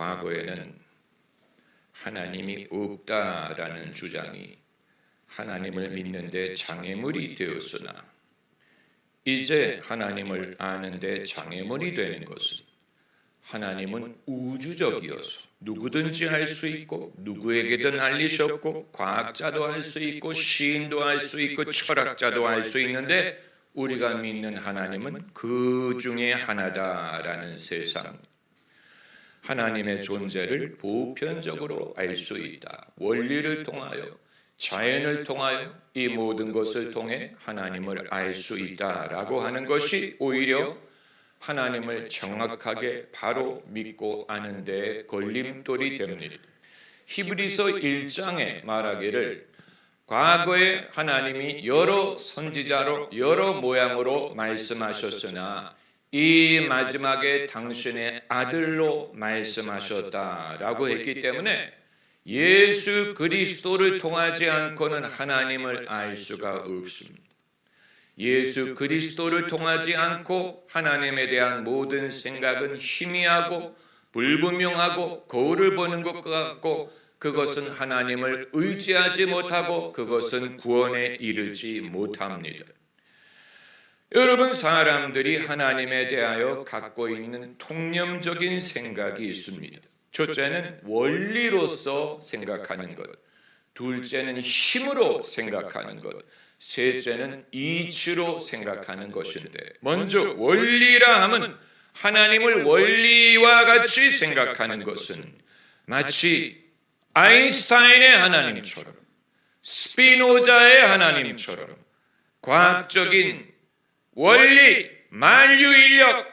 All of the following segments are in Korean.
과거에는 하나님이 없다라는 주장이 하나님을 믿는데 장애물이 되었으나 이제 하나님을 아는데 장애물이 되는 것은 하나님은 우주적이어서 누구든지 할 수 있고 누구에게든 알리셨고 과학자도 할 수 있고 시인도 할 수 있고 철학자도 할 수 있는데 우리가 믿는 하나님은 그 중에 하나다라는 세상, 하나님의 존재를 보편적으로 알 수 있다. 원리를 통하여 자연을 통하여 이 모든 것을 통해 하나님을 알 수 있다라고 하는 것이 오히려 하나님을 정확하게 바로 믿고 아는 데 걸림돌이 됩니다. 히브리서 1장에 말하기를 과거에 하나님이 여러 선지자로 여러 모양으로 말씀하셨으나 이 마지막에 당신의 아들로 말씀하셨다라고 했기 때문에 예수 그리스도를 통하지 않고는 하나님을 알 수가 없습니다. 예수 그리스도를 통하지 않고 하나님에 대한 모든 생각은 희미하고 불분명하고 거울을 보는 것 같고 그것은 하나님을 의지하지 못하고 그것은 구원에 이르지 못합니다. 여러분, 사람들이 하나님에 대하여 갖고 있는 통념적인 생각이 있습니다. 첫째는 원리로서 생각하는 것, 둘째는 힘으로 생각하는 것, 셋째는 이치로 생각하는 것인데, 먼저 원리라 하면 하나님을 원리와 같이 생각하는 것은 마치 아인슈타인의 하나님처럼 스피노자의 하나님처럼 과학적인 원리, 만유인력,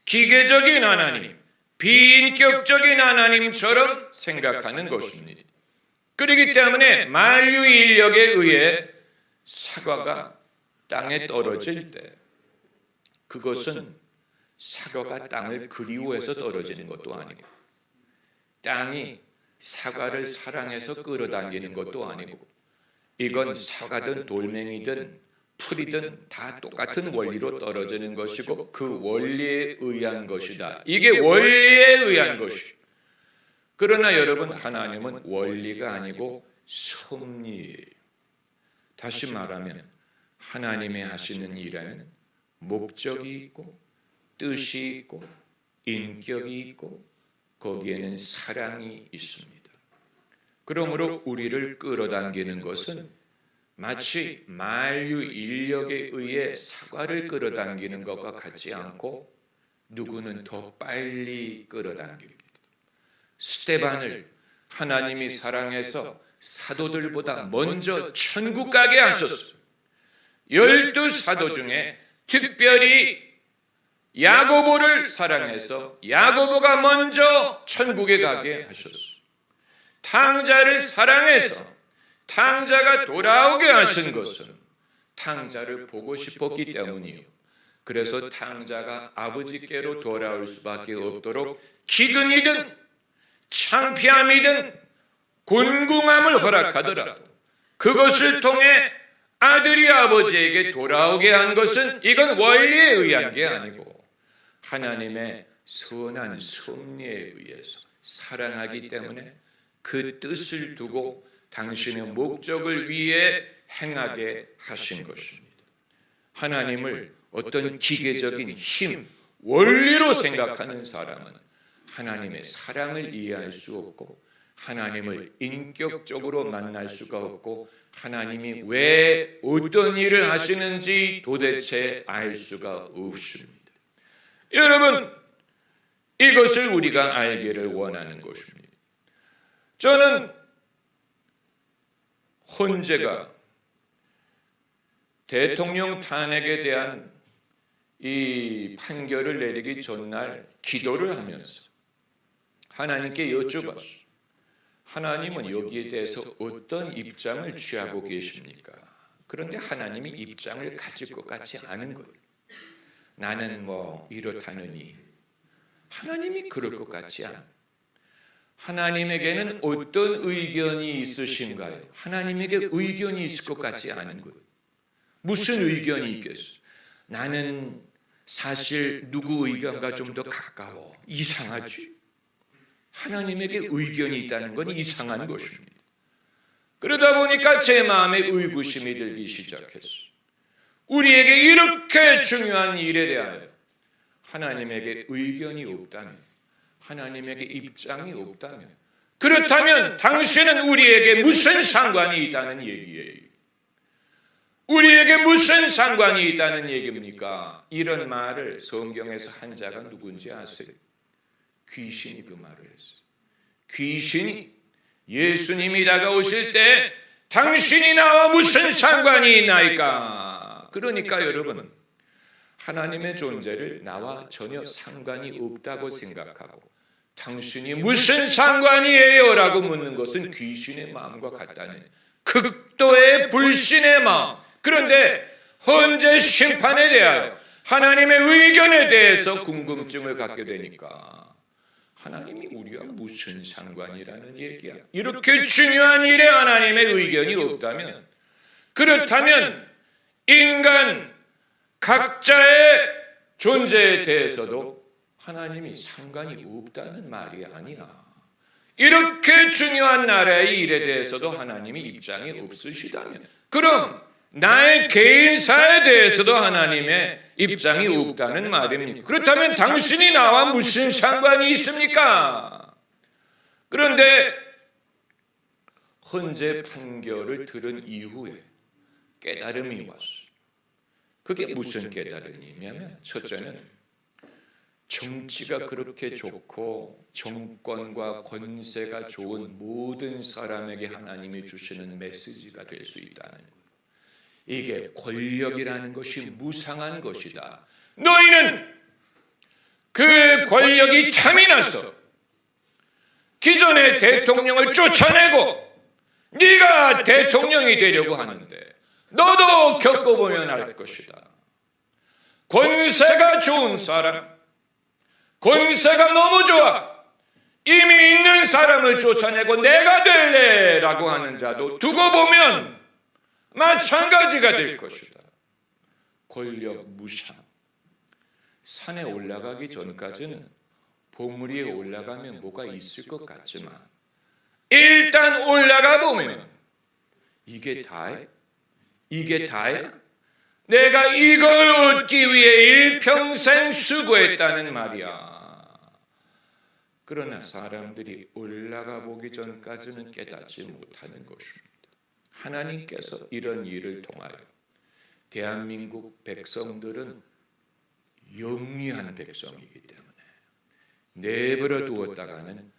기계적인 하나님, 비인격적인 하나님처럼 생각하는 것입니다. 그렇기 때문에 만유인력에 의해 사과가 땅에 떨어질 때 그것은 사과가 땅을 그리워해서 떨어지는 것도 아니고 땅이 사과를 사랑해서 끌어당기는 것도 아니고 이건 사과든 돌멩이든 풀이든 다 똑같은 원리로 떨어지는 것이고 그 원리에 의한 것이다. 이게 원리에 의한 것이. 그러나 여러분, 하나님은 원리가 아니고 섭리예요. 다시 말하면 하나님이 하시는 일에는 목적이 있고 뜻이 있고 인격이 있고 거기에는 사랑이 있습니다. 그러므로 우리를 끌어당기는 것은 마치 만유인력에 의해 사과를 끌어당기는 것과 같지 않고 누구는 더 빨리 끌어당깁니다. 스데반을 하나님이 사랑해서 사도들보다 먼저 천국 가게 하셨어요. 12사도 중에 특별히 야고보를 사랑해서 야고보가 먼저 천국에 가게 하셨어요. 탕자를 사랑해서 탕자가 돌아오게 하신 것은 탕자를 보고 싶었기 때문이요. 그래서 탕자가 아버지께로 돌아올 수밖에 없도록 기근이든 창피함이든 곤궁함을 허락하더라도 그것을 통해 아들이 아버지에게 돌아오게 한 것은 이건 원리에 의한 게 아니고 하나님의 선한 섭리에 의해서 사랑하기 때문에 그 뜻을 두고 당신의 목적을 위해 행하게 하신 것입니다. 하나님을 어떤 기계적인 힘, 원리로 생각하는 사람은 하나님의 사랑을 이해할 수 없고 하나님을 인격적으로 만날 수가 없고 하나님이 왜 어떤 일을 하시는지 도대체 알 수가 없습니다. 여러분, 이것을 우리가 알기를 원하는 것입니다. 저는 헌재가 대통령 탄핵에 대한 이 판결을 내리기 전날 기도를 하면서 하나님께 여쭤봤어요. 하나님은 여기에 대해서 어떤 입장을 취하고 계십니까? 그런데 하나님이 입장을 가질 것 같지 않은 거예요. 나는 뭐 이렇다느니 하나님이 그럴 것 같지 않아요. 하나님에게는 어떤 의견이 있으신가요? 하나님에게 의견이 있을 것 같지 않은 거예요. 무슨 의견이 있겠어요? 나는 사실 누구 의견과 좀 더 가까워. 이상하지? 하나님에게 의견이 있다는 건 이상한 것입니다. 그러다 보니까 제 마음에 의구심이 들기 시작했어요. 우리에게 이렇게 중요한 일에 대하여 하나님에게 의견이 없다면, 하나님에게 입장이 없다면, 그렇다면 당신은 우리에게 무슨 상관이 있다는 얘기예요? 우리에게 무슨 상관이 있다는 얘기입니까? 이런 말을 성경에서 한 자가 누군지 아세요? 귀신이 그 말을 했어요. 귀신이 예수님이 다가오실 때 당신이 나와 무슨 상관이 있나이까? 그러니까 여러분, 하나님의 존재를 나와 전혀 상관이 없다고 생각하고 당신이 무슨 상관이에요? 라고 묻는 것은 귀신의 마음과 같다는 극도의 불신의 마음. 그런데 헌재 심판에 대하여 하나님의 의견에 대해서 궁금증을 갖게 되니까 하나님이 우리와 무슨 상관이라는 얘기야. 이렇게 중요한 일에 하나님의 의견이 없다면, 그렇다면 인간 각자의 존재에 대해서도 하나님이 상관이 없다는 말이 아니야. 이렇게 중요한 나라의 일에 대해서도 하나님이 입장이 없으시다면, 그럼 나의 개인사에 대해서도 하나님의 입장이 없다는 말입니다. 그렇다면 당신이 나와 무슨 상관이 있습니까? 그런데 헌재 판결을 들은 이후에 깨달음이 왔어요. 그게 무슨 깨달음이냐면, 첫째는 정치가 그렇게 좋고 정권과 권세가 좋은 모든 사람에게 하나님이 주시는 메시지가 될 수 있다는 거예요. 이게 권력이라는 것이 무상한 것이다. 너희는 그 권력이 참이 나서 기존의 대통령을 쫓아내고 네가 대통령이 되려고 하는데 너도 겪어보면 알 것이다. 권세가 좋은 사람, 권세가 너무 좋아, 이미 있는 사람을 쫓아내고 내가 될래 라고 하는 자도 두고 보면 마찬가지가 될 것이다. 권력 무상. 산에 올라가기 전까지는 봉우리 위에 올라가면 뭐가 있을 것 같지만 일단 올라가 보면 이게 다야? 이게 다야? 내가 이걸 얻기 위해 일평생 수고했다는 말이야. 그러나 사람들이 올라가 보기 전까지는 깨닫지 못하는 것입니다. 하나님께서 이런 일을 통하여 대한민국 백성들은 영리한 백성이기 때문에 내버려 두었다가는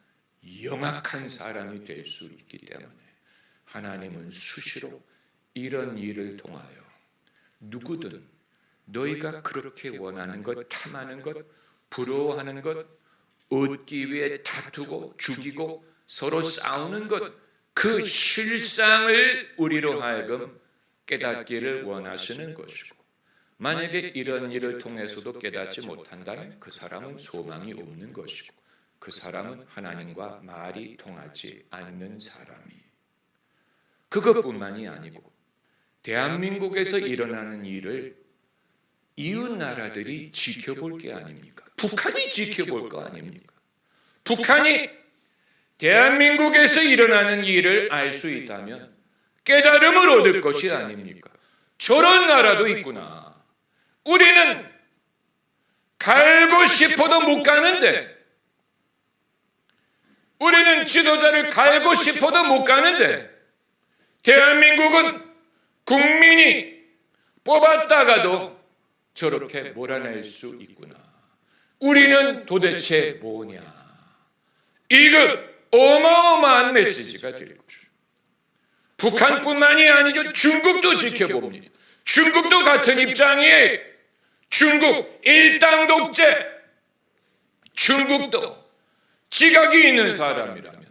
영악한 사람이 될 수 있기 때문에 하나님은 수시로 이런 일을 통하여 누구든 너희가 그렇게 원하는 것, 탐하는 것, 부러워하는 것, 얻기 위해 다투고 죽이고 서로 싸우는 것, 그 실상을 우리로 하여금 깨닫기를 원하시는 것이고, 만약에 이런 일을 통해서도 깨닫지 못한다면 그 사람은 소망이 없는 것이고, 그 사람은 하나님과 말이 통하지 않는 사람이. 그것뿐만이 아니고 대한민국에서 일어나는 일을 이웃 나라들이 지켜볼 게 아닙니까? 북한이 지켜볼 거 아닙니까? 북한이 대한민국에서 일어나는 일을 알 수 있다면 깨달음을 얻을 것이 아닙니까? 저런 나라도 있구나. 우리는 갈고 싶어도 못 가는데, 우리는 지도자를 갈고 싶어도 못 가는데 대한민국은 국민이 뽑았다가도 저렇게 몰아낼 수 있구나. 우리는 도대체 뭐냐? 이거 어마어마한 메시지가 될 것이죠. 북한뿐만이 아니죠. 중국도 지켜봅니다. 중국도 같은 입장이에요. 중국 일당 독재. 중국도 지각이 있는 사람이라면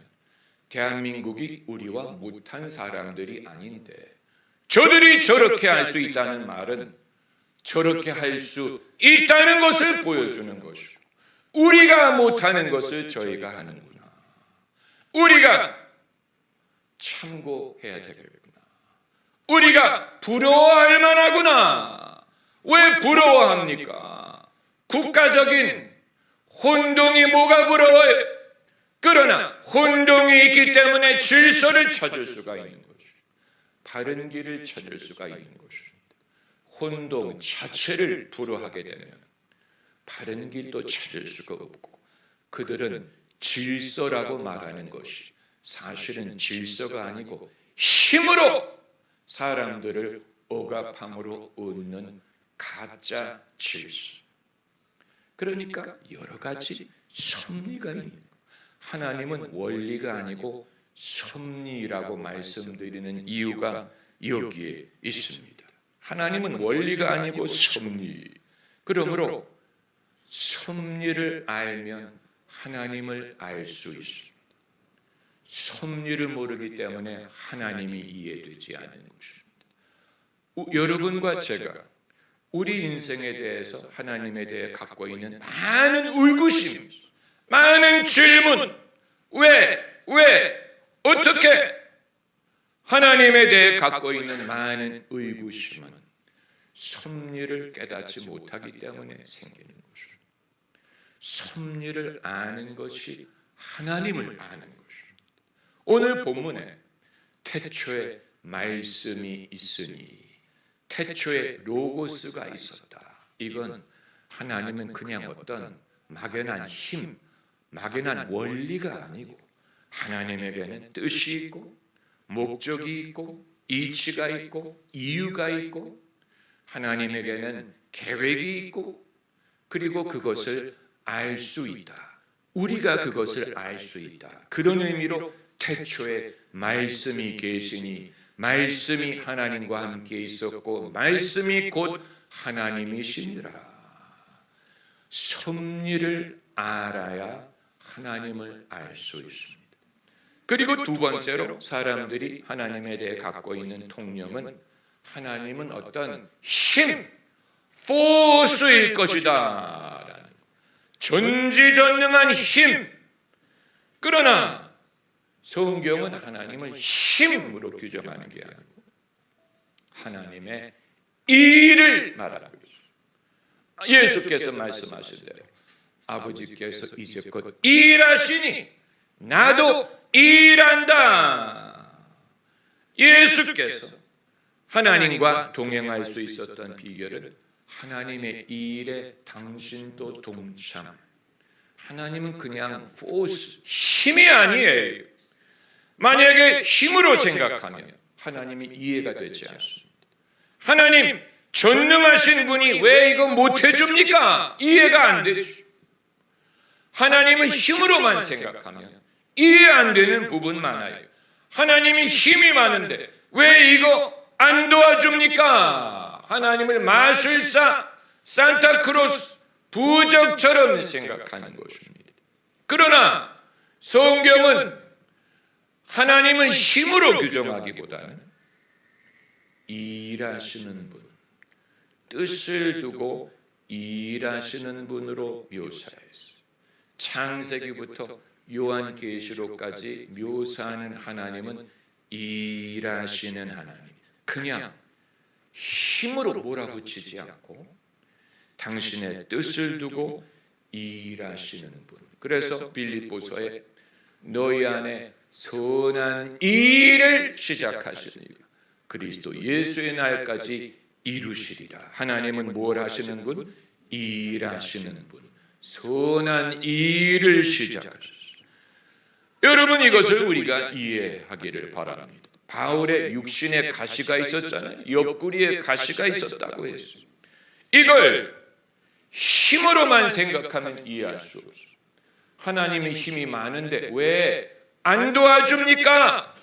대한민국이 우리와 못한 사람들이 아닌데, 저들이 저렇게 할 수 있다는 말은 저렇게 할 수 있다는 것을 보여주는 것이고, 우리가 못하는 것을 저희가 하는구나. 우리가 참고해야 되겠구나. 우리가 부러워할 만하구나. 왜 부러워합니까? 국가적인 혼동이 뭐가 부러워요? 그러나 혼동이 있기 때문에 질서를 찾을 수가 있는 것이죠. 바른 길을 찾을 수가 있는 것입니다. 혼동 자체를 불허하게 되면 바른 길도 찾을 수가 없고, 그들은 질서라고 말하는 것이 사실은 질서가 아니고 힘으로 사람들을 억압함으로 얻는 가짜 질서. 그러니까 여러 가지 섭리가 있는 거예요. 하나님은 원리가 아니고 섭리라고 말씀드리는 이유가 여기에 있습니다. 하나님은 원리가 아니고 섭리. 그러므로 섭리를 알면 하나님을 알 수 있습니다. 섭리를 모르기 때문에 하나님이 이해되지 않는 것입니다. 여러분과 제가 우리 인생에 대해서 하나님에 대해 갖고 있는 많은 의구심, 많은 질문, 왜, 어떻게, 하나님에 대해 갖고 있는 많은 의구심은 섭리를 깨닫지 못하기 때문에 생기는 것입니다. 섭리를 아는 것이 하나님을 아는 것입니다. 오늘 본문에 태초에 말씀이 있으니, 태초에 로고스가 있었다. 이건 하나님은 그냥 어떤 막연한 힘, 막연한 원리가 아니고 하나님에게는 뜻이 있고 목적이 있고 이치가 있고 이유가 있고 하나님에게는 계획이 있고, 그리고 그것을 알 수 있다. 우리가 그것을 알 수 있다. 그런 의미로 태초에 말씀이 계시니 말씀이 하나님과 함께 있었고 말씀이 곧 하나님이시니라. 섭리를 알아야 하나님을 알 수 있습니다. 그리고 두 번째로 사람들이 하나님에 대해 갖고 있는 통념은 하나님은 어떤 힘, 포스일 것이다. 전지전능한 힘. 그러나 성경은 하나님을 힘으로 규정하는 게 아니고 하나님의 일을 말하고 있습니다. 예수께서 말씀하신 대로 아버지께서 이제껏 일하시니 나도 일한다. 예수께서 하나님과 동행할 수 있었던 비결은 하나님의 일에 당신도 동참. 하나님은 그냥 포스, 힘이 아니에요. 만약에 힘으로 생각하면 하나님이 이해가 되지 않습니다. 하나님 전능하신 분이 왜 이거 못해줍니까? 이해가 안 되죠. 하나님은 힘으로만 생각하면 이해 안 되는 부분 많아요. 하나님이 힘이 많은데 왜 이거 안 도와줍니까? 하나님을 마술사, 산타크로스, 부적처럼 생각하는 것입니다. 그러나 성경은 하나님은 힘으로 규정하기보다는 일하시는 분, 뜻을 두고 일하시는 분으로 묘사했어요. 창세기부터 요한계시록까지 묘사하는 하나님은 일하시는 하나님. 그냥 힘으로 몰아붙이지 않고 당신의 뜻을 두고 일하시는 분. 그래서 빌립보서에 너희 안에 선한 일을 시작하시는 이유, 그리스도 예수의 날까지 이루시리라. 하나님은 뭘 하시는 분? 일하시는 분. 선한 일을 시작하셨어요. 여러분, 이것을 우리가 이해하기를 바랍니다. 바울의 육신에 가시가 있었잖아요. 옆구리에 가시가 있었다고 했어요. 이걸 힘으로만 생각하면 이해할 수 없어요. 하나님의 힘이 많은데 왜 안 도와줍니까?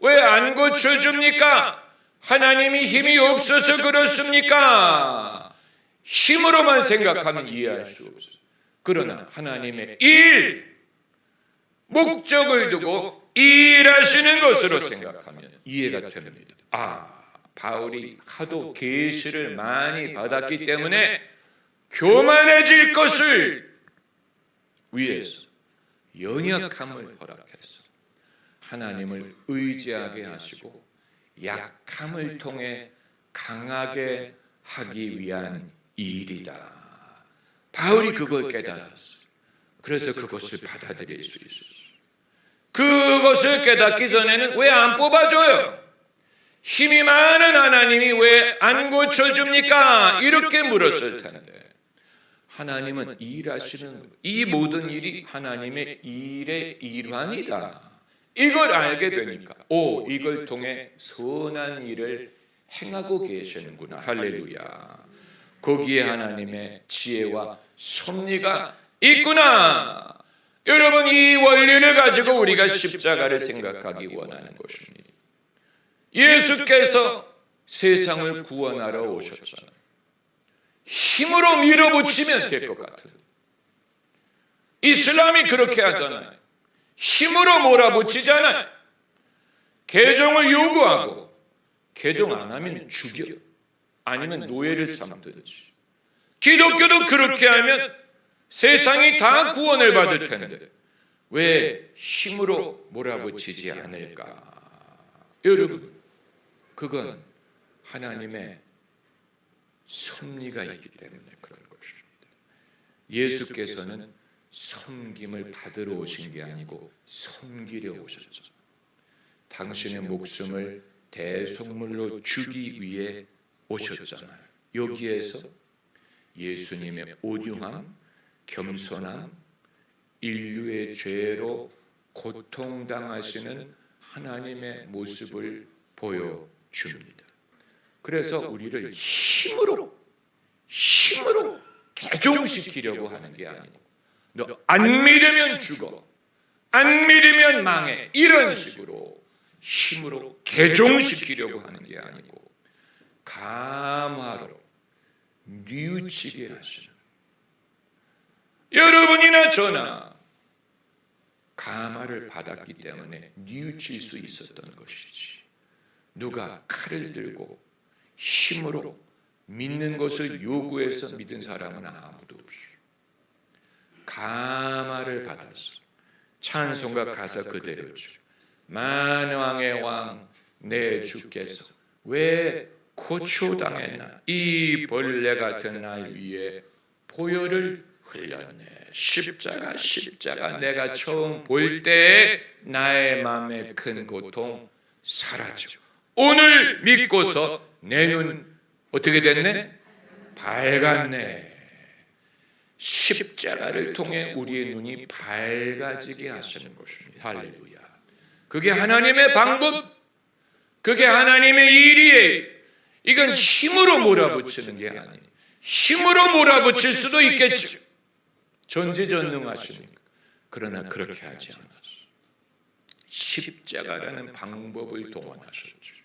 왜 안 고쳐줍니까? 하나님이 힘이 없어서 그렇습니까? 힘으로만 생각하면 이해할 수 없어요. 그러나 하나님의 일, 목적을 두고 일하시는 것으로 생각하면 이해가 됩니다. 바울이 하도 계시를 많이 받았기 때문에 교만해질 것을 위해서 연약함을 허락해서 하나님을 의지하게 하시고 약함을 통해 강하게 하기 위한 일이다. 바울이 그걸 깨달았어요. 그래서 그것을 받아들일 수 있었어요. 그것을 깨닫기 전에는 왜 안 뽑아줘요? 힘이 많은 하나님이 왜 안 고쳐줍니까? 이렇게 물었을 텐데, 하나님은 일하시는 이 모든 일이 하나님의 일의 일환이다. 이걸 알게 되니까 이걸 통해 선한 일을 행하고 계시는구나. 할렐루야. 거기에 하나님의 지혜와 섭리가 있구나. 여러분, 이 원리를 가지고 우리가 십자가를 생각하기 원하는 것입니다. 예수께서 세상을 구원하러 오셨잖아요. 힘으로 밀어붙이면 될 것 같은, 이슬람이 그렇게 하잖아요. 힘으로 몰아붙이잖아요. 개종을 요구하고 개종 안 하면 죽여, 아니면 노예를 삼든지. 기독교도 그렇게 하면 세상이 다 구원을 받을 텐데 왜 힘으로 몰아붙이지 않을까? 여러분, 그건 하나님의 섭리가 있기 때문에 그런 것입니다. 예수께서는 섬김을 받으러 오신 게 아니고 섬기려 오셨죠. 당신의 목숨을 대속물로 주기 위해 오셨잖아요. 여기에서 예수님의 온유함, 겸손함, 인류의 죄로 고통당하시는 하나님의 모습을 보여줍니다. 그래서 우리를 힘으로 개종시키려고 하는 게 아니고, 너 안 믿으면 죽어, 안 믿으면 망해, 이런 식으로 힘으로 개종시키려고 하는 게 아니고 감화로 뉘우치게 하시는, 여러분이나 저나 감화를 받았기 때문에 뉘우칠 수 있었던 것이지, 누가 칼을 들고 힘으로 믿는 것을 요구해서 믿은 사람은 아무도 없어요. 감화를 받았어. 찬송가 가사 그대로죠. 만왕의 왕 내 주께서 왜 고초당했나, 이 벌레 같은 날 위에 보혈을 흘렸네. 십자가 내가 처음 볼 때 나의 마음의 큰 고통 사라져. 오늘 믿고서 내 눈 어떻게 됐네? 밝았네. 십자가를 통해 우리의 눈이 밝아지게 하시는 것입니다. 할렐루야. 그게 하나님의 방법, 그게 하나님의 일이에요. 이건 힘으로 몰아붙이는 게 아니에요. 힘으로 몰아붙일 수도 있겠죠. 전지전능하시니까. 그러나 그렇게 하지 않았어요. 십자가라는 방법을 동원하셨죠.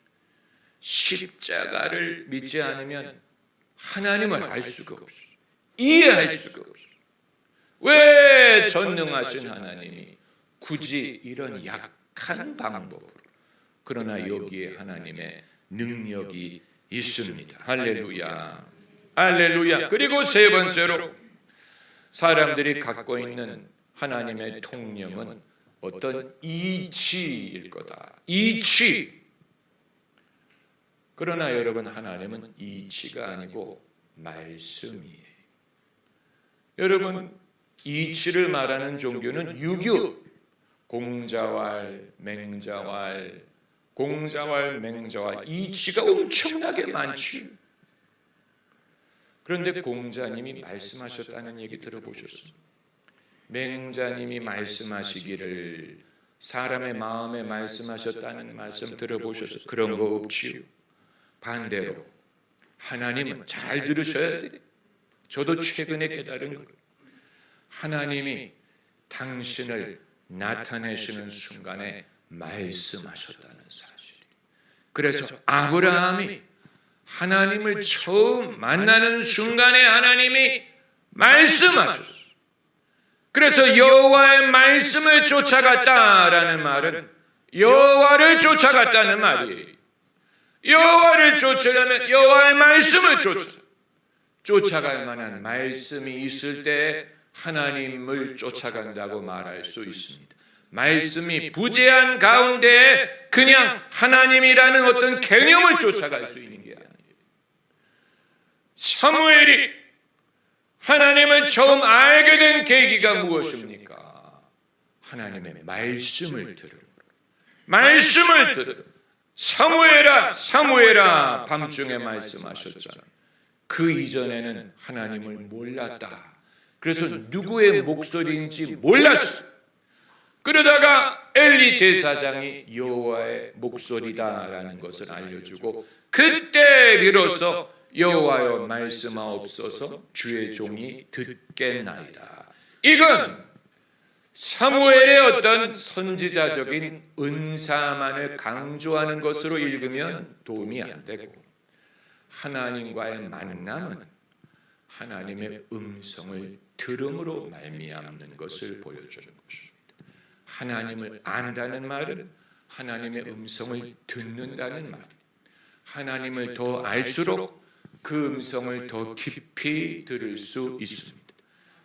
십자가를 믿지 않으면 하나님을 알 수가 없어요. 이해할 수가 없어요. 왜 전능하신 하나님이 굳이 이런 약한 방법으로, 그러나 여기에 하나님의 능력이 있습니다. 할렐루야. 할렐루야. 그리고 세 번째로, 사람들이 갖고 있는 하나님의 통념은 어떤 이치일 거다. 이치. 그러나 여러분, 하나님은 이치가 아니고 말씀이에요. 여러분, 이치를 말하는 종교는 유교, 공자왈, 맹자왈, 이치가 엄청나게 많지. 그런데 공자님이 말씀하셨다는 얘기 들어보셨어요? 맹자님이 말씀하시기를, 사람의 마음에 말씀하셨다는 말씀 들어보셨어요? 그런 거 없지요. 반대로 하나님은, 잘 들으셔야 돼요. 저도 최근에 깨달은 거예요. 하나님이 당신을 나타내시는 순간에 말씀하셨다는 사실. 그래서 아브라함이 하나님을 처음 만나는 순간에 하나님이 말씀하셨어요. 그래서 여호와의 말씀을 쫓아갔다라는 말은 여호와를 쫓아갔다는 말이에요. 여호와를 쫓으려면 여호와의 말씀을 쫓아갈 만한 말씀이 있을 때 하나님을 쫓아간다고 말할 수 있습니다. 말씀이 부재한 가운데 그냥 하나님이라는 어떤 개념을 쫓아갈 수 있는 게 아니에요. 사무엘이 하나님을 처음 알게 된 계기가 무엇입니까? 하나님의 말씀을 들으므로. 말씀을 들으므로. 사무엘아 사무엘아 밤중에 말씀하셨잖아요. 그 이전에는 하나님을 몰랐다. 그래서 누구의 목소리인지 몰랐어요. 그러다가 엘리 제사장이 여호와의 목소리다라는 것을 알려주고 그때 비로소 여호와여 말씀하옵소서 주의 종이 듣겠나이다. 이건 사무엘의 어떤 선지자적인 은사만을 강조하는 것으로 읽으면 도움이 안 되고, 하나님과의 만남은 하나님의 음성을 들음으로 말미암는 것을 보여주는 것입니다. 하나님을 안다는 말은 하나님의 음성을 듣는다는 말입니다. 하나님을 더 알수록 그 음성을 더 깊이 들을 수 있습니다.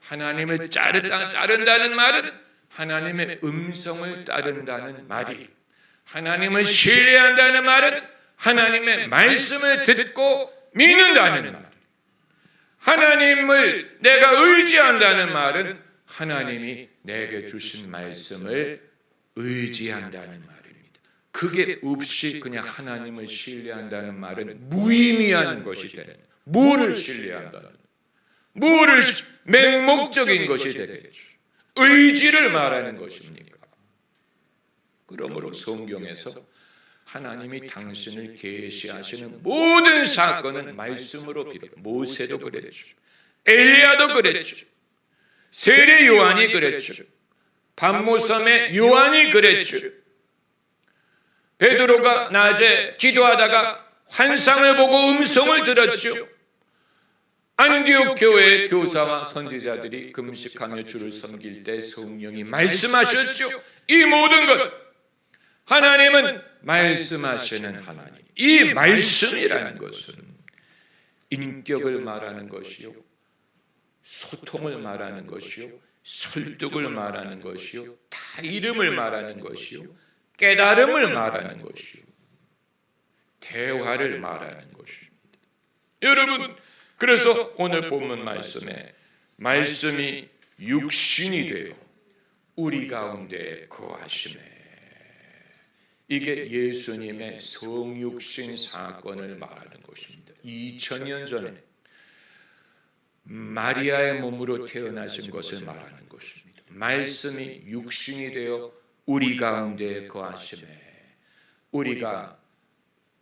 하나님을 따른다는 말은 하나님의 음성을 따른다는 말이, 하나님을 신뢰한다는 말은 하나님의 말씀을 듣고 믿는다는 말, 하나님을 내가 의지한다는 말은 하나님이 내게 주신 말씀을 의지한다는 말입니다. 그게 없이 그냥 하나님을 신뢰한다는 말은 무의미한 것이 되는, 뭐를 신뢰한다는, 뭐를 맹목적인 것이 되겠죠. 의지를 말하는 것입니까? 그러므로 성경에서 하나님이 당신을 계시하시는 모든 사건은 말씀으로 기록. 모세도 그랬죠. 엘리야도 그랬죠. 세례 요한이 그랬죠. 반모섬의 요한이 그랬죠. 베드로가 낮에 기도하다가 환상을 보고 음성을 들었죠. 안디옥 교회의 교사와 선지자들이 금식하며 주를 섬길 때 성령이 말씀하셨죠. 이 모든 것, 하나님은 말씀하시는 하나님. 이 말씀이라는 것은 인격을 말하는 것이요, 소통을 말하는 것이요, 설득을 말하는 것이요, 다 이름을 말하는 것이요, 깨달음을 말하는 것이요, 대화를 말하는 것입니다. 여러분, 그래서 오늘 본문 말씀에 말씀이 육신이 되어 우리 가운데 거하심에, 이게 예수님의 성육신 사건을 말하는 것입니다. 2000년 전에 마리아의 몸으로 태어나신 것을 말하는 것입니다. 말씀이 육신이 되어 우리 가운데 거하심에 우리가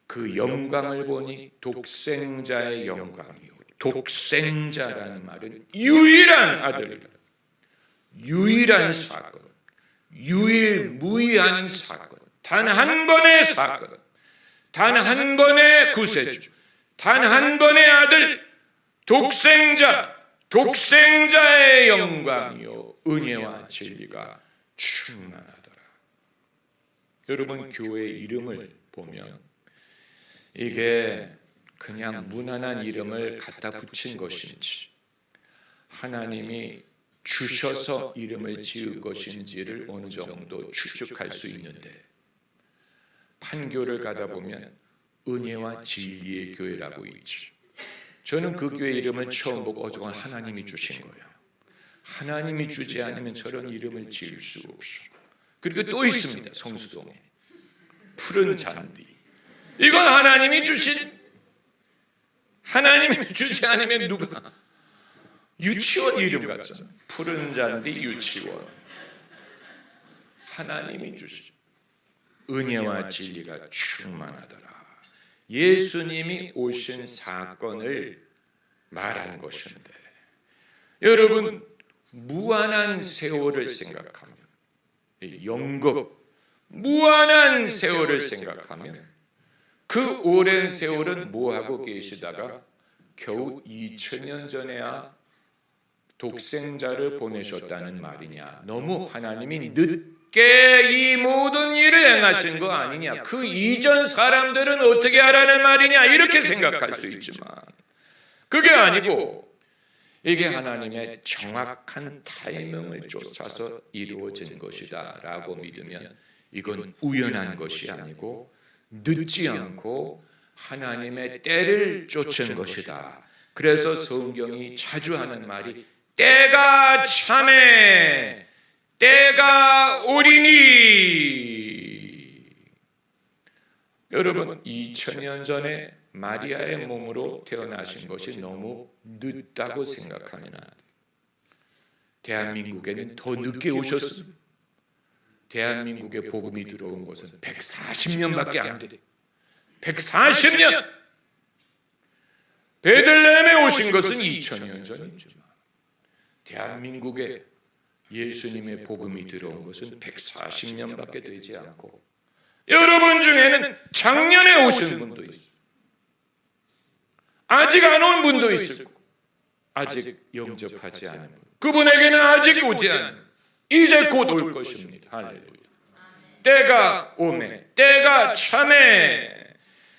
그 영광을 보니 독생자의 영광이요, 독생자라는 말은 유일한 아들, 유일한 사건, 유일무이한 사건, 단 한 번의 사건, 단 한 번의 구세주, 단 한 번의 아들, 독생자, 독생자의 영광이요 은혜와 진리가 충만하더라. 여러분, 교회 이름을 보면 이게 그냥 무난한 이름을 갖다 붙인 것인지 하나님이 주셔서 이름을 지은 것인지를 어느 정도 추측할 수 있는데, 판교를 가다 보면 은혜와 진리의 교회라고 있죠. 저는 그 교회 이름을 처음 보고 저건 하나님이 주신 거예요. 하나님이 주지 않으면 저런 이름을 지을 수 없어. 그리고 또 있습니다. 성수동에 푸른 잔디, 이건 하나님이 주신, 하나님이 주지 않으면 누가, 유치원 이름 같잖아요. 푸른 잔디 유치원. 하나님이 주신 은혜와 진리가 충만하더라. 예수님이 오신 사건을 말한 것인데, 여러분, 무한한 세월을 생각하면, 영겁 무한한 세월을 생각하면 그 오랜 세월은 뭐하고 계시다가 겨우 2000년 전에야 독생자를 보내셨다는 말이냐. 너무 하나님이 늦게 이 모든 일을 행하신 거 아니냐. 그 이전 사람들은 어떻게 하라는 말이냐, 이렇게 생각할 수 있지만 그게 아니고 이게 하나님의 정확한 타이밍을 쫓아서 이루어진 것이다 라고 믿으면 이건 우연한 것이 아니고 늦지 않고 하나님의 때를 쫓은 것이다. 그래서 성경이 자주 하는 말이 때가 참에 때가 오리니. 여러분 2000년 전에 마리아의 몸으로 태어나신 것이 너무 늦다고 생각하면 안 돼요. 대한민국에는 더 늦게 오셨습니다. 대한민국에 복음이 들어온 것은 140년밖에 안 돼요. 140년! 베들레헴에 오신 것은 2000년 전이죠. 대한민국에 예수님의 복음이 들어온 것은 140년밖에 되지 않고, 여러분 중에는 작년에 오신 분도 있어요. 아직 안 온 분도 있을 거고, 아직 영접하지 않은 분, 그분에게는 아직 오지 않은, 이제 곧 올 것입니다. 할렐루야. 때가 오매 때가 참에.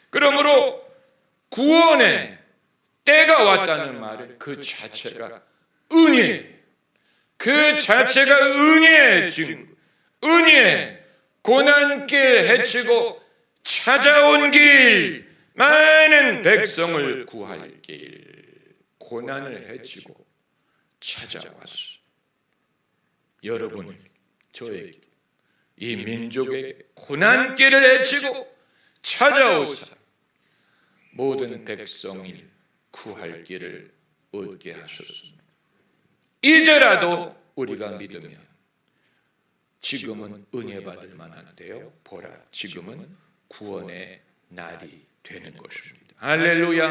그러므로 구원의 때가 왔다는 말은 그 자체가 은혜, 그 자체가 은혜의 증거, 은혜, 고난길 헤치고 찾아온 길, 많은 백성을 구할 길, 고난을 헤치고 찾아왔어. 여러분에게, 저에게, 이 민족에게 고난길을 헤치고 찾아오사 모든 백성을 구할 길을 얻게 하셨습니다. 이제라도 우리가 믿으면 지금은 은혜 받을 만한데요, 보라, 지금은 구원의 날이 되는 것입니다. 할렐루야.